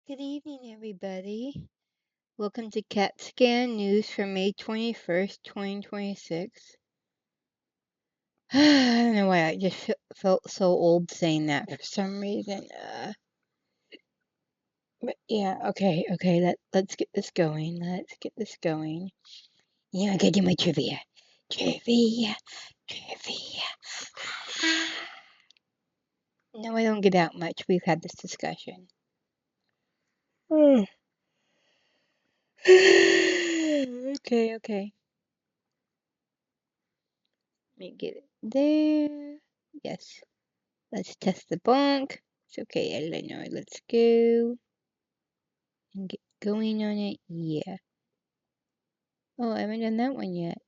Good evening, everybody. Welcome to CatSCAN News for May 21st, 2026. I don't know why I just felt so old saying that for some reason. But yeah, okay, let's get this going. Yeah, I gotta do my trivia. No, I don't get out much. We've had this discussion. Okay. Let me get it there. Yes. Let's test the bunk. It's okay, Eleanor. Let's go and get going on it. Yeah. Oh, I haven't done that one yet.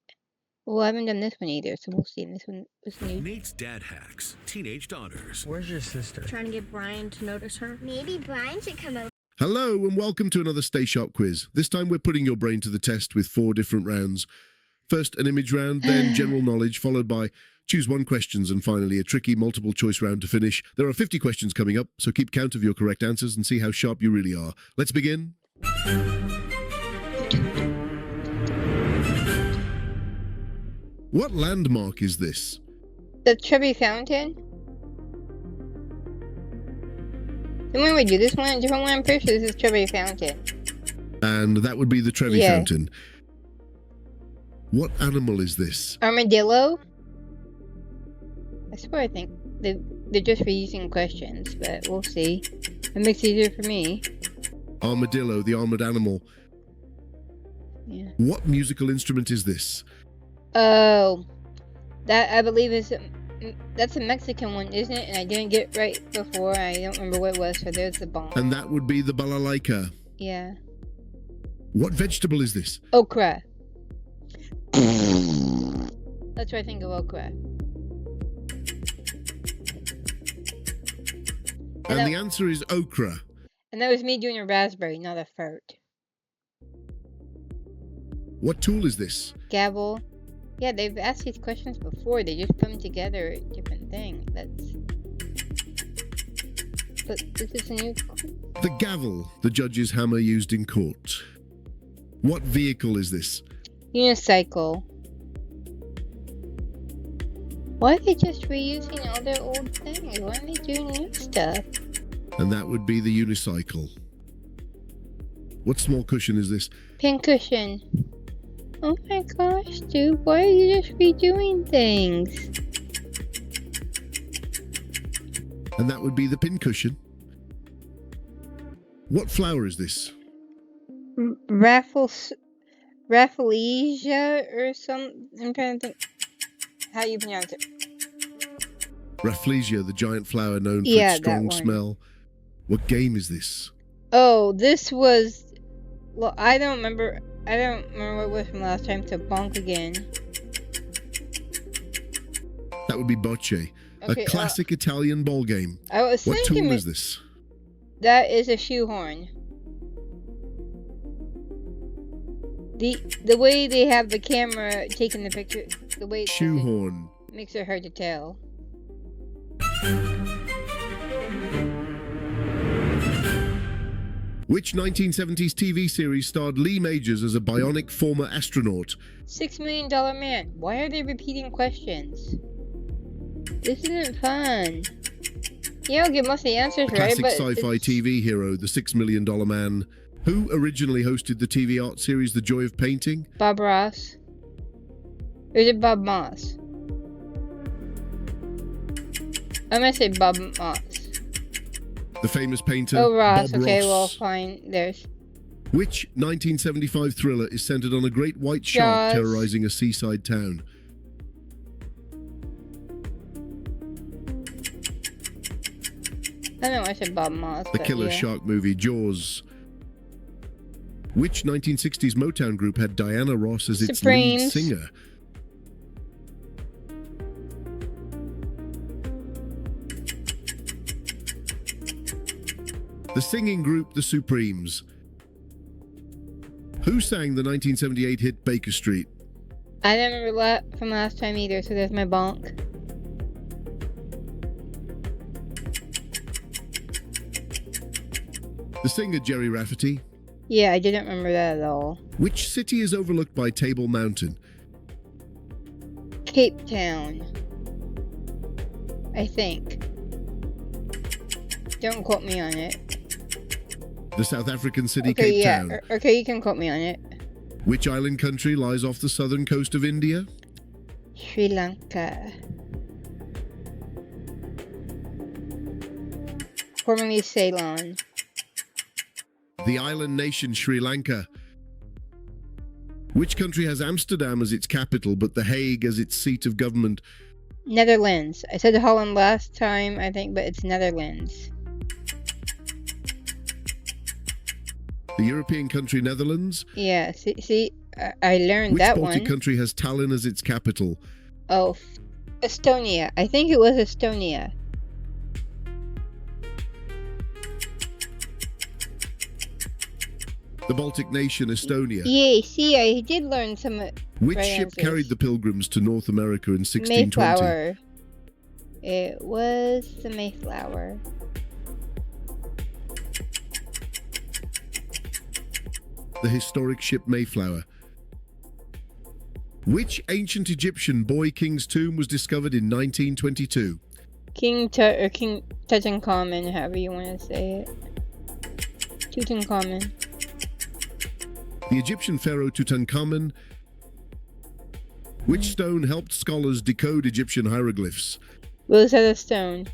Well, I haven't done this one either, so we'll see. This one was new. Nate's dad hacks teenage daughters. Where's your sister? Trying to get Brian to notice her. Maybe Brian should come over. Hello and welcome to another Stay Sharp quiz. This time we're putting your brain to the test with 4 different rounds. First an image round, then general knowledge, followed by choose one questions, and finally a tricky multiple choice round to finish. There are 50 questions coming up, so keep count of your correct answers and see how sharp you really are. Let's begin. What landmark is this? The Trevi Fountain? Then when we do this one, a different one, I'm pretty sure this is Trevi Fountain. And that would be the Trevi Fountain. What animal is this? Armadillo? I swear I think they're just reusing questions, but we'll see. It makes it easier for me. Armadillo, the armored animal. Yeah. What musical instrument is this? Oh, that I believe is that's a Mexican one, isn't it? And I didn't get it right before. I don't remember what it was, so there's the bomb. And that would be the balalaika. Yeah. What vegetable is this? Okra. That's why I think of okra. And the answer is okra. And that was me doing a raspberry, not a fart. What tool is this? Gavel. Yeah, they've asked these questions before. They just come together a different thing. But this is a new... The gavel, the judge's hammer used in court. What vehicle is this? Unicycle. Why are they just reusing all their old things? Why aren't they doing new stuff? And that would be the unicycle. What small cushion is this? Pincushion. Oh my gosh, dude, why are you just redoing things? And that would be the pincushion. What flower is this? Rafflesia or something. I'm trying to think how you pronounce it. Rafflesia, the giant flower known for its strong smell. What game is this? Oh, this was... Well, I don't remember what it was from last time, so bonk again. That would be bocce, okay, a classic Italian ball game. I was what tool is this? That is a shoehorn. The way they have the camera taking the picture, the way it's shoehorn makes it hard to tell. Which 1970s TV series starred Lee Majors as a bionic former astronaut? $6 Million Man. Why are they repeating questions? This isn't fun. Yeah, I'll get most of the answers right, but... Classic sci-fi TV hero, the $6 Million Man. Who originally hosted the TV art series The Joy of Painting? Bob Ross. Or is it Bob Moss? I'm gonna say Bob Moss. The famous painter, oh, Ross. Bob okay, Ross. Well, fine. There's... Which 1975 thriller is centered on a great white shark terrorizing a seaside town? I don't know why I said Bob Moss. The killer shark movie, Jaws. Which 1960s Motown group had Diana Ross as its lead singer? The singing group, the Supremes. Who sang the 1978 hit Baker Street? I don't remember from last time either, so there's my bonk. The The singer Jerry Rafferty. Yeah, I didn't remember that at all. Which city is overlooked by Table Mountain? Cape Town. I think. Don't quote me on it. The South African city Okay, Cape yeah. Town. Okay, you can quote me on it. Which island country lies off the southern coast of India? Sri Lanka. Formerly Ceylon. The island nation Sri Lanka. Which country has Amsterdam as its capital but The Hague as its seat of government? Netherlands. I said Holland last time, I think, but it's Netherlands. The European country Netherlands. Yeah, see, I learned Which that Baltic one. country has Tallinn as its capital? Oh, Estonia. I think it was Estonia. The Baltic nation Estonia. Yeah, see, I did learn some Which right ship answers. carried the Pilgrims to North America in 1620? Mayflower. It was the Mayflower. The historic ship Mayflower. Which ancient Egyptian boy king's tomb was discovered in 1922? King Tutankhamun, however you want to say it. Tutankhamun. The Egyptian pharaoh Tutankhamun. Which stone helped scholars decode Egyptian hieroglyphs? Rosetta Stone.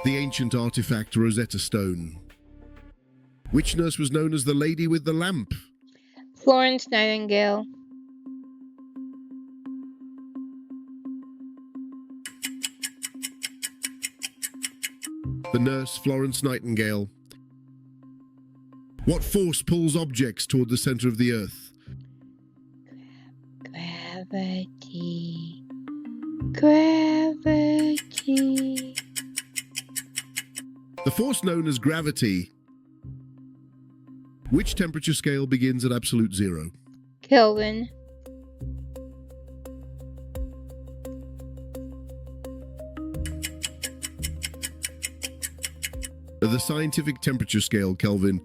The ancient artifact Rosetta Stone. Which nurse was known as the Lady with the Lamp? Florence Nightingale. The nurse Florence Nightingale. What force pulls objects toward the center of the earth? Gravity. Gravity. The force known as gravity. Which temperature scale begins at absolute zero? Kelvin. The scientific temperature scale, Kelvin.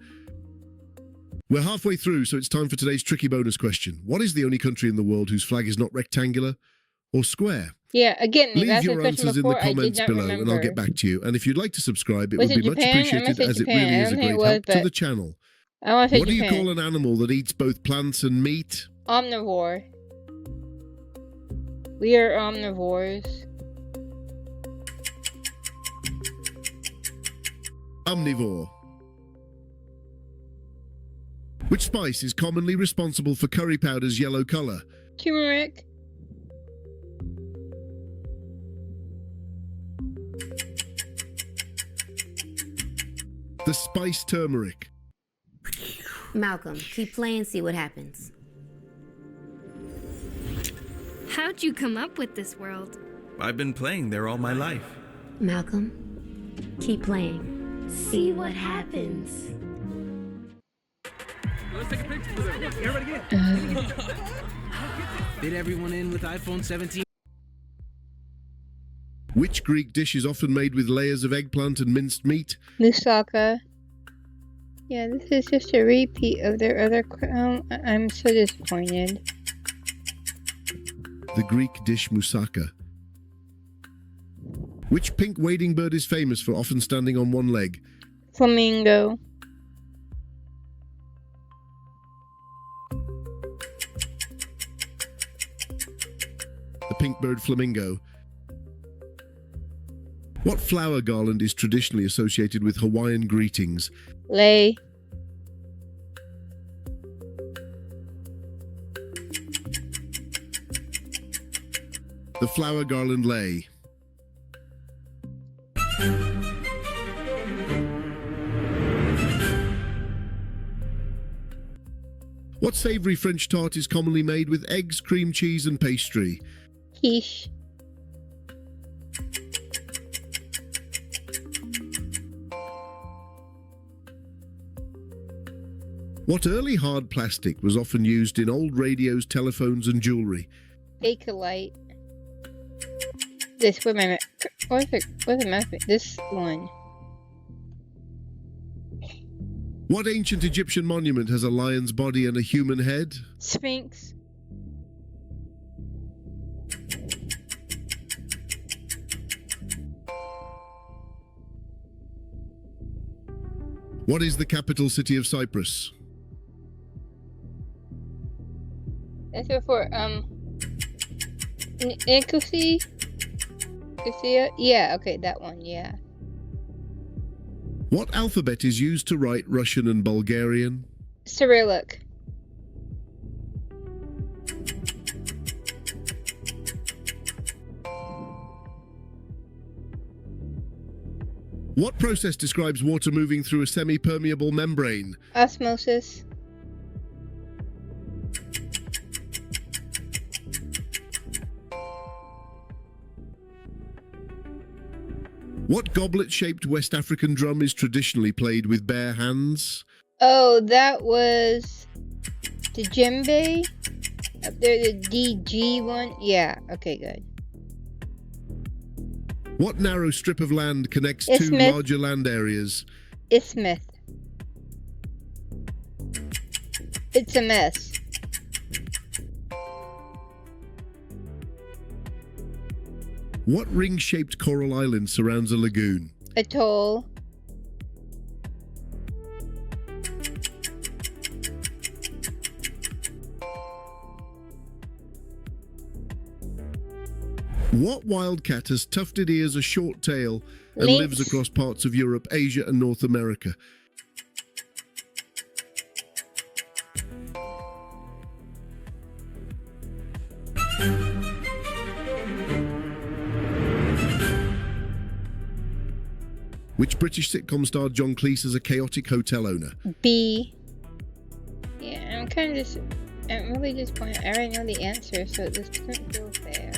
We're halfway through, so it's time for today's tricky bonus question. What is the only country in the world whose flag is not rectangular or square? Yeah, again, Leave that's your a question answers in the before. I did comments not below, remember. and I'll get back to you. And if you'd like to subscribe, it Was would it be much Japan? I appreciated, must say as it Japan. really I is a don't think great it was, help to but the channel. I want to say What do you Japan. call an animal that eats both plants and meat? Omnivore. We are omnivores. Omnivore. Which spice is commonly responsible for curry powder's yellow color? Turmeric. The spice turmeric. Malcolm, keep playing, see what happens. How'd you come up with this world? I've been playing there all my life. Malcolm, keep playing, see what happens. Let's take a picture with them. Everybody get. Fit everyone in with iPhone 17. Which Greek dish is often made with layers of eggplant and minced meat? Moussaka. Yeah, this is just a repeat of their other. I'm so disappointed. The Greek dish moussaka. Which pink wading bird is famous for often standing on one leg? Flamingo. The pink bird flamingo. What flower garland is traditionally associated with Hawaiian greetings? Lay. The flower garland lei. What savory French tart is commonly made with eggs, cream cheese, and pastry? Quiche. What early hard plastic was often used in old radios, telephones, and jewelry? Bakelite. This, what's the map? This one. What ancient Egyptian monument has a lion's body and a human head? Sphinx. What is the capital city of Cyprus? That's before, Nicosia? Yeah, okay, that one, yeah. What alphabet is used to write Russian and Bulgarian? Cyrillic. What process describes water moving through a semi-permeable membrane? Osmosis. What goblet-shaped West African drum is traditionally played with bare hands? Oh, that was the djembe? Up there, the DG one? Yeah, okay, good. What narrow strip of land connects two Isthmus. larger land areas? Isthmus. It's a mess. What ring-shaped coral island surrounds a lagoon? Atoll. What wildcat has tufted ears, a short tail, and Lynx. lives across parts of Europe, Asia, and North America? Which British sitcom starred John Cleese as a chaotic hotel owner? B. Yeah, I'm really disappointed. I already know the answer, so this doesn't feel fair.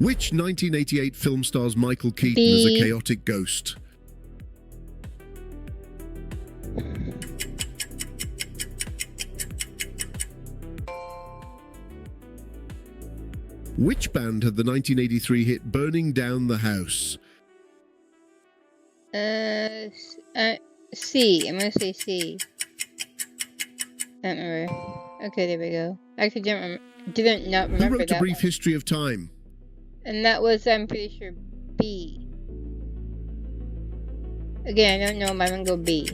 Which 1988 film stars Michael Keaton B. as a chaotic ghost? Which band had the 1983 hit Burning Down the House? C. I'm gonna say C. I don't remember. Okay, there we go. I actually didn't not Who remember wrote A that Brief one. History of Time? And that was, I'm pretty sure, B. Again, I don't know, but I'm gonna go B.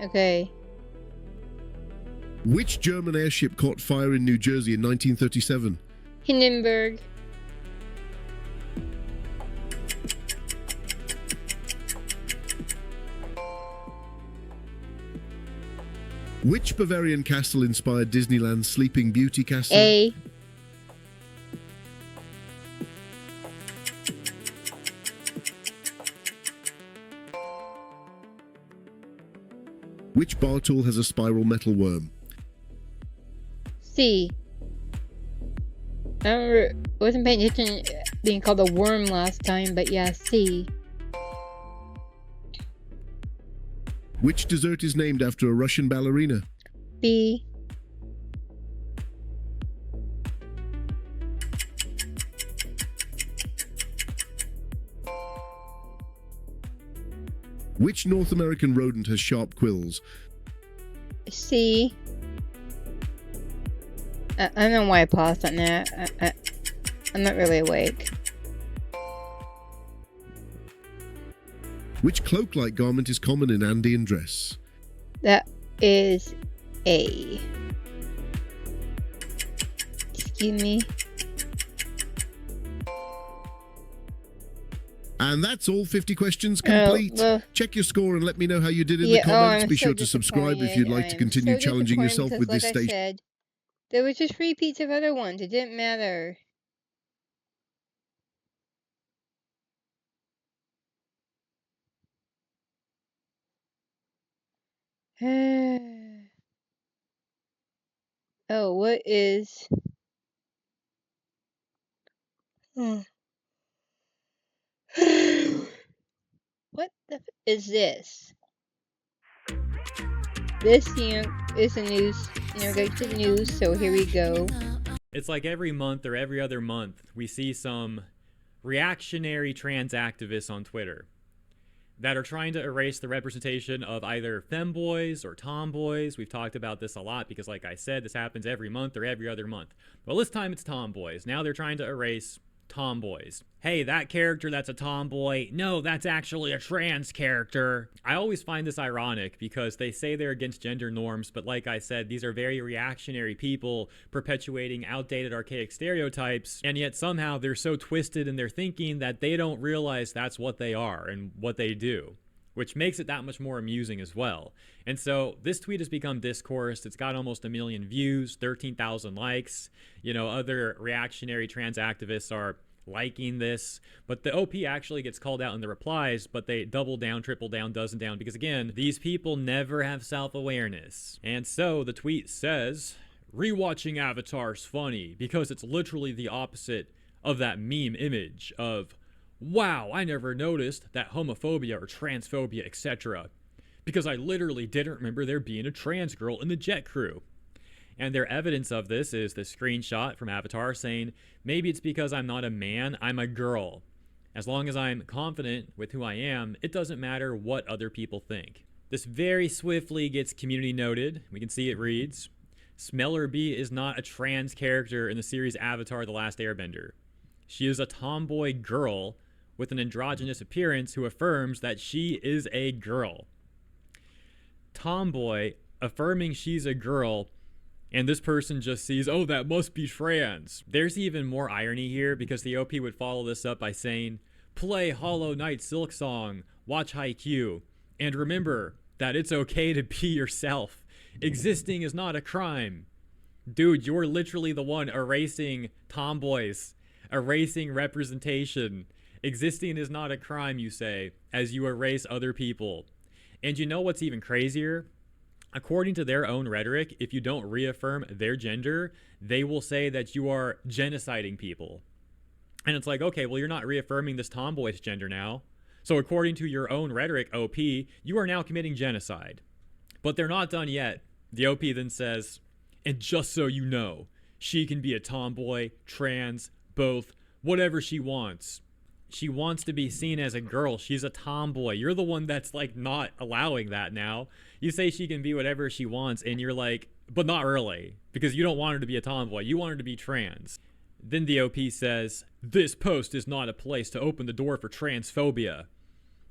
Okay. Which German airship caught fire in New Jersey in 1937? Hindenburg. Which Bavarian castle inspired Disneyland's Sleeping Beauty Castle? A. Which bar tool has a spiral metal worm? C. I wasn't paying attention being called a worm last time, but yeah, C. Which dessert is named after a Russian ballerina? B. Which North American rodent has sharp quills? C. I don't know why I paused on that. I'm not really awake. Which cloak-like garment is common in Andean dress? That is A. Excuse me. And that's all 50 questions complete. well, Check your score and let me know how you did in yeah, the comments. I'm Be so sure to subscribe if you'd like to disappointed. continue I'm so challenging disappointed yourself with because, this like I station. said, there was just repeats of other ones. It didn't matter. Oh, what is... What the is this? this, is the news, goes to the news, so here we go. It's like every month or every other month, we see some reactionary trans activists on Twitter that are trying to erase the representation of either femboys or tomboys. We've talked about this a lot because, like I said, this happens every month or every other month. Well, this time it's tomboys. Now they're trying to erase tomboys. Hey, that character that's a tomboy, no, that's actually a trans character. I always find this ironic because they say they're against gender norms, but like I said, these are very reactionary people perpetuating outdated archaic stereotypes, and yet somehow they're so twisted in their thinking that they don't realize that's what they are and what they do, which makes it that much more amusing as well. And so this tweet has become discourse. It's got almost 1 million views, 13,000 likes. Other reactionary trans activists are liking this, but the OP actually gets called out in the replies, but they double down, triple down, dozen down, because again, these people never have self-awareness. And so the tweet says, rewatching Avatar's funny because it's literally the opposite of that meme image of, wow, I never noticed that homophobia or transphobia, etc. because I literally didn't remember there being a trans girl in the jet crew. And their evidence of this is the screenshot from Avatar saying, maybe it's because I'm not a man, I'm a girl. As long as I'm confident with who I am, it doesn't matter what other people think. This very swiftly gets community noted. We can see it reads, Smellerbee is not a trans character in the series Avatar: The Last Airbender. She is a tomboy girl with an androgynous appearance who affirms that she is a girl. Tomboy affirming she's a girl, and this person just sees, oh, that must be trans. There's even more irony here because the OP would follow this up by saying, play Hollow Knight Silksong, watch Haikyuu, and remember that it's okay to be yourself. Existing is not a crime. Dude, you're literally the one erasing tomboys, erasing representation. Existing is not a crime, you say, as you erase other people. And you know what's even crazier? According to their own rhetoric, if you don't reaffirm their gender, they will say that you are genociding people. And it's like, okay, well, you're not reaffirming this tomboy's gender now. So according to your own rhetoric, OP, you are now committing genocide. But they're not done yet. The OP then says, and just so you know, she can be a tomboy, trans, both, whatever she wants. She wants to be seen as a girl. She's a tomboy. You're the one that's like not allowing that now. You say she can be whatever she wants, and you're like, but not really, because you don't want her to be a tomboy. You want her to be trans. Then the OP says, this post is not a place to open the door for transphobia.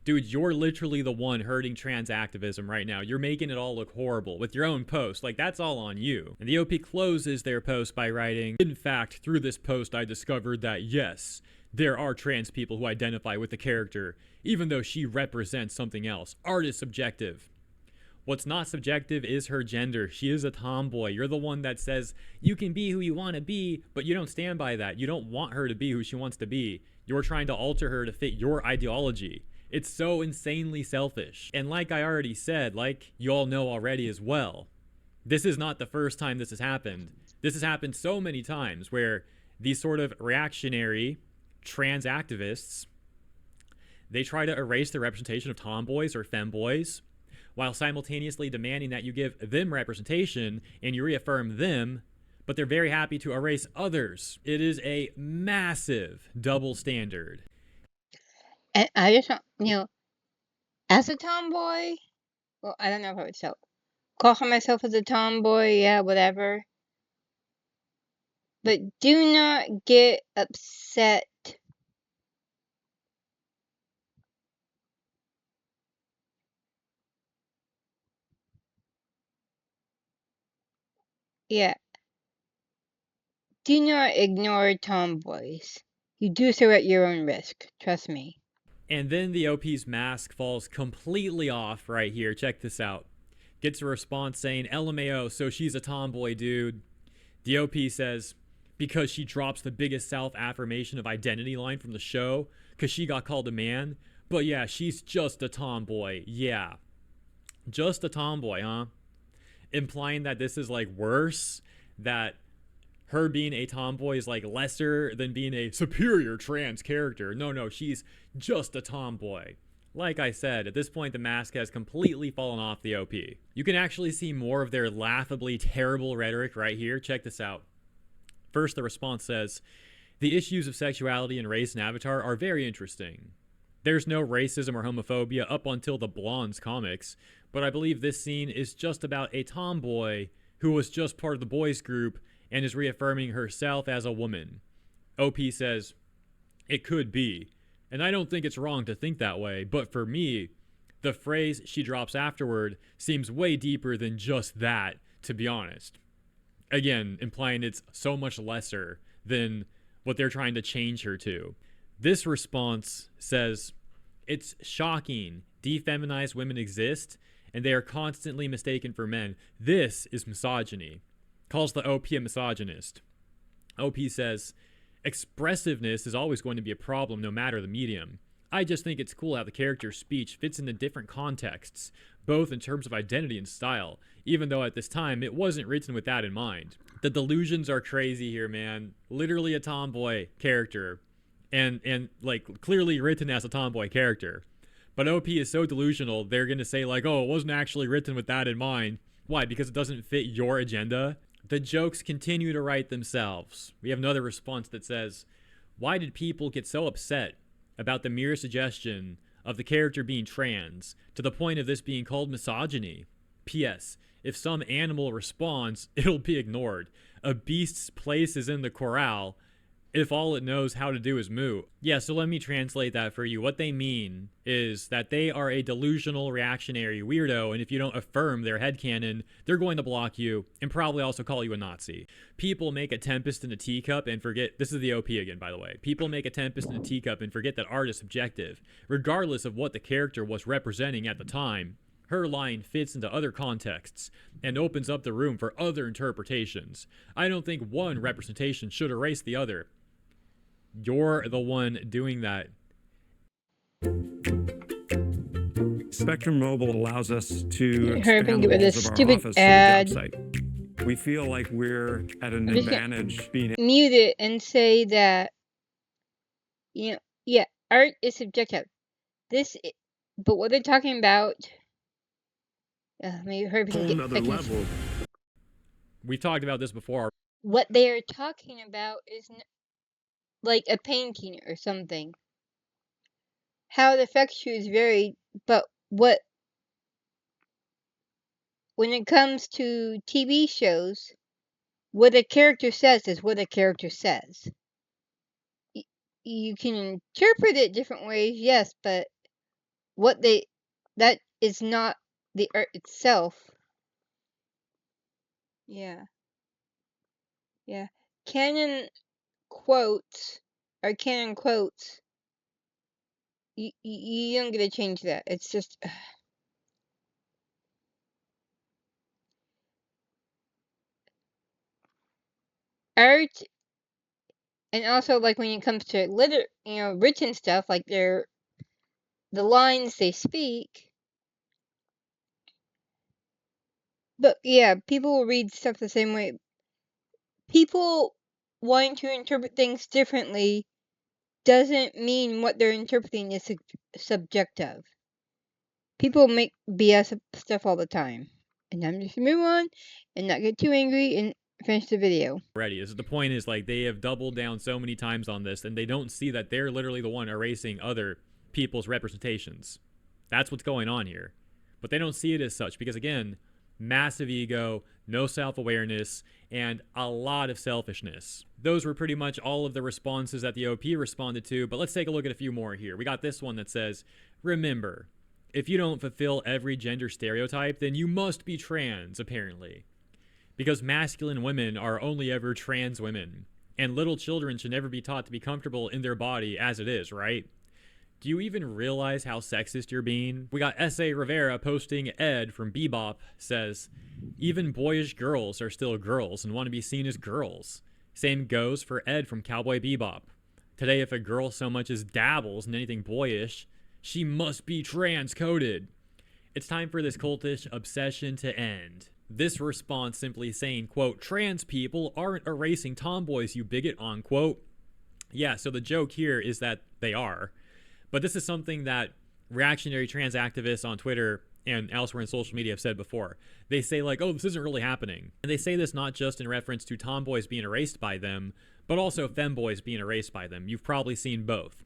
Dude, you're literally the one hurting trans activism right now. You're making it all look horrible with your own post. Like, that's all on you. And the OP closes their post by writing, in fact, through this post, I discovered that, yes, there are trans people who identify with the character, even though she represents something else. Art is subjective. What's not subjective is her gender. She is a tomboy. You're the one that says you can be who you want to be, but you don't stand by that. You don't want her to be who she wants to be. You're trying to alter her to fit your ideology. It's so insanely selfish. And like I already said, like you all know already as well, this is not the first time this has happened. This has happened so many times where these sort of reactionary trans activists, they try to erase the representation of tomboys or femboys while simultaneously demanding that you give them representation and you reaffirm them, but they're very happy to erase others. It is a massive double standard. And I just want, as a tomboy, well, I don't know if I would call myself as a tomboy, yeah, whatever. But do not get upset. Yeah. Do not ignore tomboys. You do so at your own risk. Trust me. And then the OP's mask falls completely off right here. Check this out. Gets a response saying, LMAO, so she's a tomboy, dude. The OP says, because she drops the biggest self-affirmation of identity line from the show, because she got called a man. But yeah, she's just a tomboy. Yeah. Just a tomboy, huh? Implying that this is like worse, that her being a tomboy is like lesser than being a superior trans character. No, she's just a tomboy. Like I said, at this point the mask has completely fallen off the OP. You can actually see more of their laughably terrible rhetoric right here. Check this out. First, the response says, "The issues of sexuality and race in Avatar are very interesting. There's no racism or homophobia up until the Blondes comics, but I believe this scene is just about a tomboy who was just part of the boys group and is reaffirming herself as a woman." OP says, "It could be, and I don't think it's wrong to think that way, but for me, the phrase she drops afterward seems way deeper than just that, to be honest." Again, implying it's so much lesser than what they're trying to change her to. This response says, "It's shocking. Defeminized women exist, and they are constantly mistaken for men. This is misogyny." Calls the OP a misogynist. OP says, "Expressiveness is always going to be a problem no matter the medium. I just think it's cool how the character's speech fits into different contexts, both in terms of identity and style, even though at this time it wasn't written with that in mind." The delusions are crazy here, man. Literally a tomboy character. And like clearly written as a tomboy character. But OP is so delusional, they're going to say like, "Oh, it wasn't actually written with that in mind." Why? Because it doesn't fit your agenda? The jokes continue to write themselves. We have another response that says, "Why did people get so upset about the mere suggestion of the character being trans to the point of this being called misogyny? P.S. If some animal responds, it'll be ignored. A beast's place is in the corral if all it knows how to do is moo." Yeah, so let me translate that for you. What they mean is that they are a delusional reactionary weirdo, and if you don't affirm their headcanon, they're going to block you and probably also call you a Nazi. People make a tempest in a teacup and forget, this is the OP again, by the way. People make a tempest in a teacup and forget that art is subjective. Regardless of what the character was representing at the time, her line fits into other contexts and opens up the room for other interpretations. I don't think one representation should erase the other. You're the one doing that. Spectrum Mobile allows us to Hurry up and expand get the rid of walls this of our stupid office ad. to the job site. We feel like we're at an I'm just gonna advantage being mute it and say that, yeah, art is subjective. But what they're talking about, maybe Herbie can Whole nother level. We talked about this before. What they are talking about is like a painting or something. How it affects you is varied, but when it comes to TV shows, what a character says is what a character says. You can interpret it different ways, yes, but that is not the art itself. Yeah. Canon quotes are canon quotes. You don't get to change that. It's just art, and also like when it comes to written stuff, like the lines they speak. But yeah, people will read stuff the same way. People wanting to interpret things differently doesn't mean what they're interpreting is subjective. People make BS stuff all the time. And I'm just gonna move on and not get too angry and finish the video. Already, the point is like they have doubled down so many times on this, and they don't see that they're literally the one erasing other people's representations. That's what's going on here. But they don't see it as such because, again, massive ego, no self-awareness, and a lot of selfishness. Those were pretty much all of the responses that the OP responded to, but let's take a look at a few more here. We got this one that says, "Remember, if you don't fulfill every gender stereotype, then you must be trans, apparently. Because masculine women are only ever trans women, and little children should never be taught to be comfortable in their body as it is, right? Do you even realize how sexist you're being?" We got S.A. Rivera posting. Ed from Bebop says, "Even boyish girls are still girls and want to be seen as girls. Same goes for Ed from Cowboy Bebop. Today, if a girl so much as dabbles in anything boyish, she must be trans-coded. It's time for this cultish obsession to end." This response simply saying, quote, "Trans people aren't erasing tomboys, you bigot," unquote. Yeah, so the joke here is that they are. But this is something that reactionary trans activists on Twitter and elsewhere in social media have said before. They say like, oh, this isn't really happening. And they say this not just in reference to tomboys being erased by them, but also femboys being erased by them. You've probably seen both.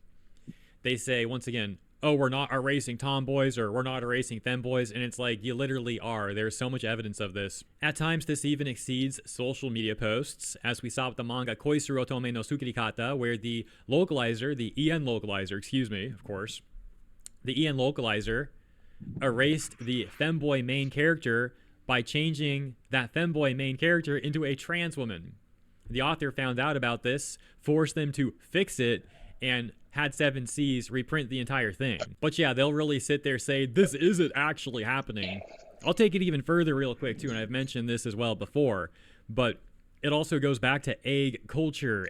They say, once again, oh, we're not erasing tomboys or we're not erasing femboys, and it's like, you literally are. There's so much evidence of this. At times, this even exceeds social media posts, as we saw with the manga Koisuru Otome no Sukirikata, where the localizer, the EN localizer, excuse me, of course, the EN localizer erased the femboy main character by changing that femboy main character into a trans woman. The author found out about this, forced them to fix it, and had 7Cs reprint the entire thing. But yeah, they'll really sit there say, this isn't actually happening. I'll take it even further real quick too, and I've mentioned this as well before, but it also goes back to egg culture,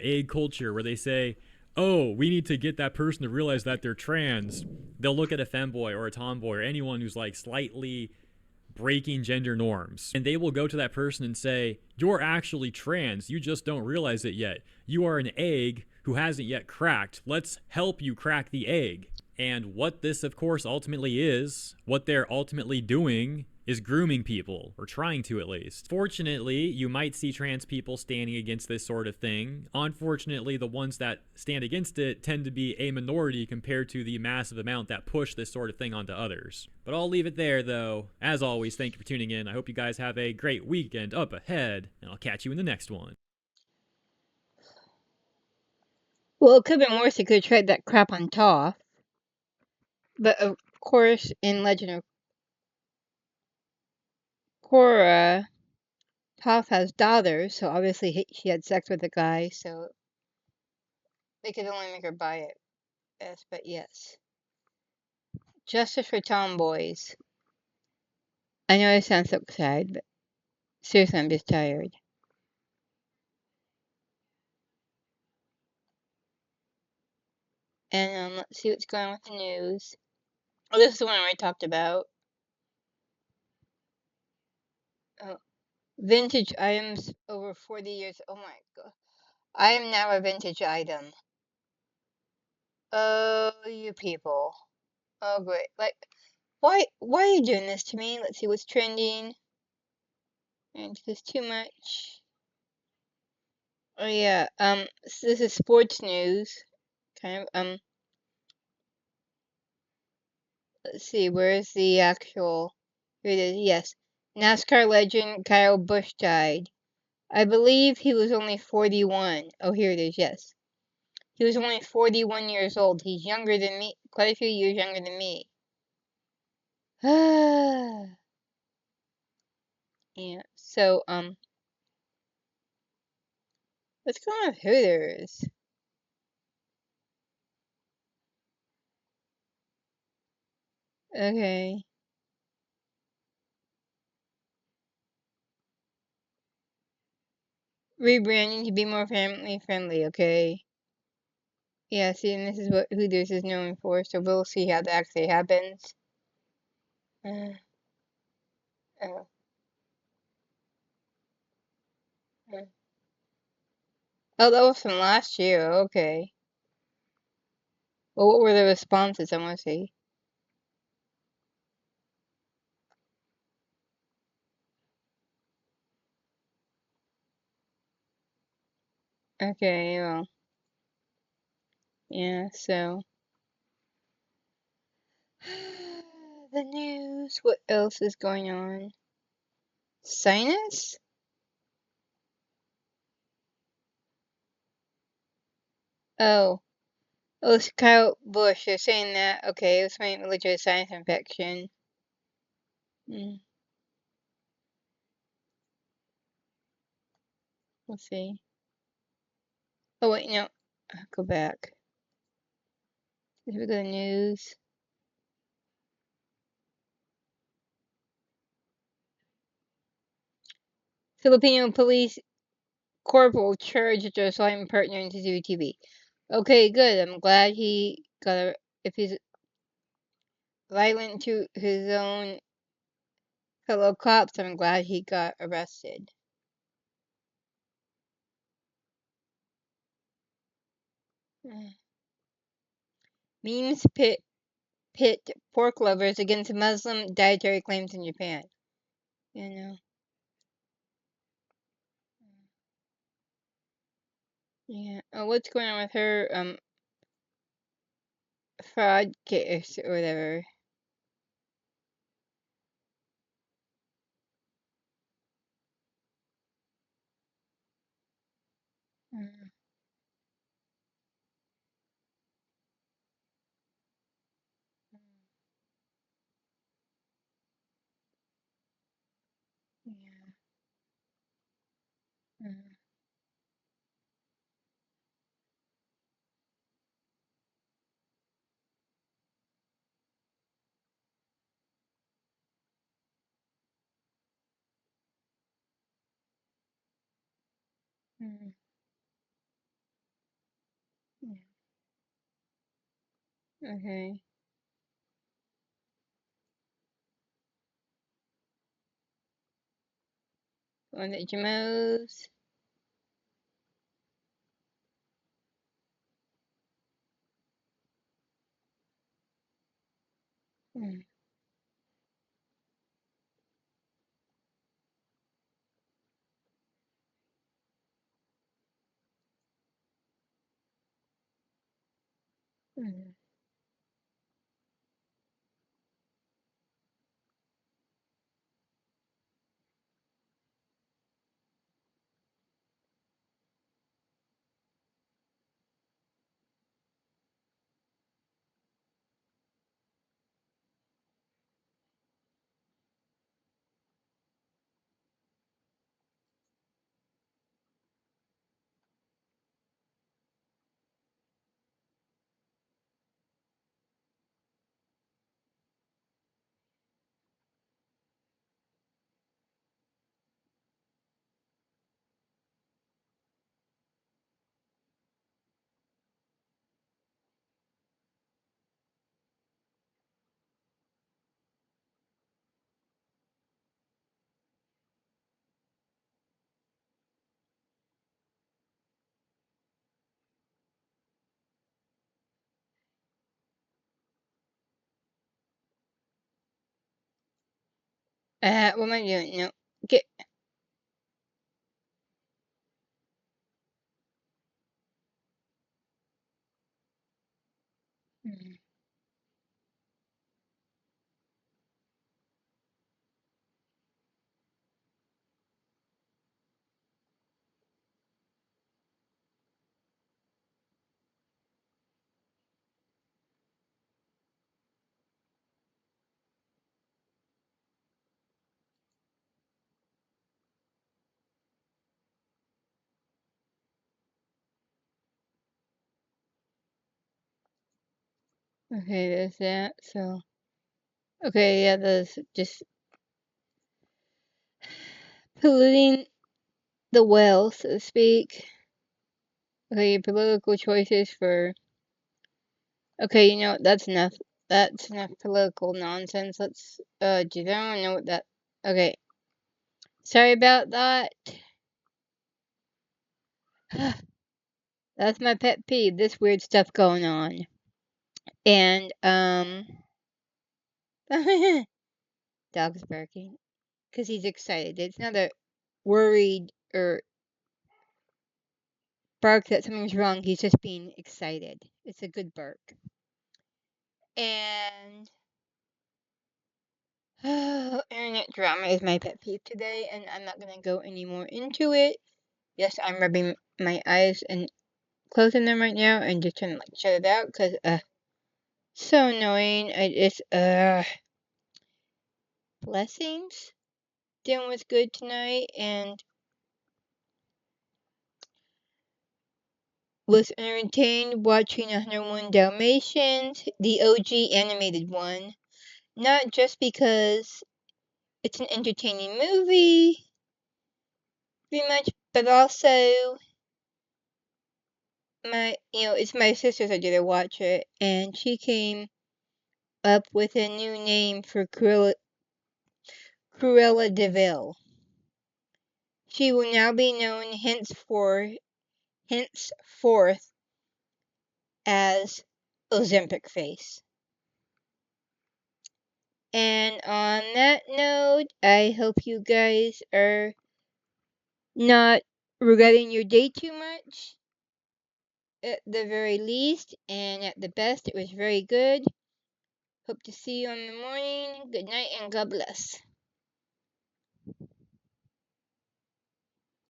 where they say, oh, we need to get that person to realize that they're trans. They'll look at a femboy or a tomboy or anyone who's like slightly breaking gender norms, and they will go to that person and say, you're actually trans, you just don't realize it yet. You are an egg who hasn't yet cracked. Let's help you crack the egg. And what this, of course, ultimately is, what they're ultimately doing, is grooming people, or trying to at least. Fortunately, you might see trans people standing against this sort of thing. Unfortunately, the ones that stand against it tend to be a minority compared to the massive amount that push this sort of thing onto others. But I'll leave it there, though. As always, thank you for tuning in. I hope you guys have a great weekend up ahead, and I'll catch you in the next one. Well, it could have been worse. He could have tried that crap on Toph. But of course, in Legend of Korra, Toph has daughters, so obviously she had sex with a guy, so they could only make her buy it. Yes, but yes. Justice for tomboys. I know I sound so sad, but seriously, I'm just tired. And let's see what's going on with the news. Oh, this is the one I already talked about. Oh, vintage items over 40 years. Oh my god. I am now a vintage item. Oh, you people. Oh, great. Like, why are you doing this to me? Let's see what's trending. And this too much. Oh yeah, so this is sports news. Kind of, let's see, where's the actual, here it is, yes. NASCAR legend Kyle Busch died. I believe he was only 41. Oh, here it is, yes. He was only 41 years old. He's younger than me, quite a few years younger than me. Yeah, so, what's going on with Hooters? Okay. Rebranding to be more family friendly, okay? Yeah, see, and this is what Hooters is known for, so we'll see how that actually happens. Uh, uh, uh. Oh, that was from last year, okay. Well, what were the responses? I want to see. Okay, well, yeah, so. The news, what else is going on? Sinus? Oh. Oh, it's Kyle Busch, they're saying that, okay, it was my legit sinus infection. Mm, we'll see. Oh, wait, no, go back. Here we go, news. Filipino police corporal charged to assaulting partner into TV. Okay, good. I'm glad he got a. If he's violent to his own fellow cops, I'm glad he got arrested. Memes pit pork lovers against Muslim dietary claims in Japan. You know. Yeah. Oh, what's going on with her fraud case or whatever? Mm, yeah. Mm, mm, yeah. Okay. On the Jamos. Mm, mm. What am I doing? No. Get. Mm, okay, there's that. So. Okay, yeah, there's just polluting the well, so to speak. Okay, your political choices for. Okay, you know what? That's enough. That's enough political nonsense. Let's. Geez, I don't know what that. Okay, sorry about that. That's my pet peeve. This weird stuff going on, and dog's barking because he's excited. It's not a worried or bark that something's wrong. He's just being excited. It's a good bark. And internet drama is my pet peeve today, and I'm not gonna go any more into it. Yes, I'm rubbing my eyes and closing them right now, and just trying to like shut it out because so annoying. I just blessings. Dinner was good tonight, and was entertained watching 101 Dalmatians, the OG animated one. Not just because it's an entertaining movie, pretty much, but also it's my sister's idea to watch it, and she came up with a new name for Cruella de She will now be known henceforth as Ozempic Face. And on that note, I hope you guys are not regretting your day too much. At the very least, and at the best, it was very good. Hope to see you in the morning. Good night and God bless.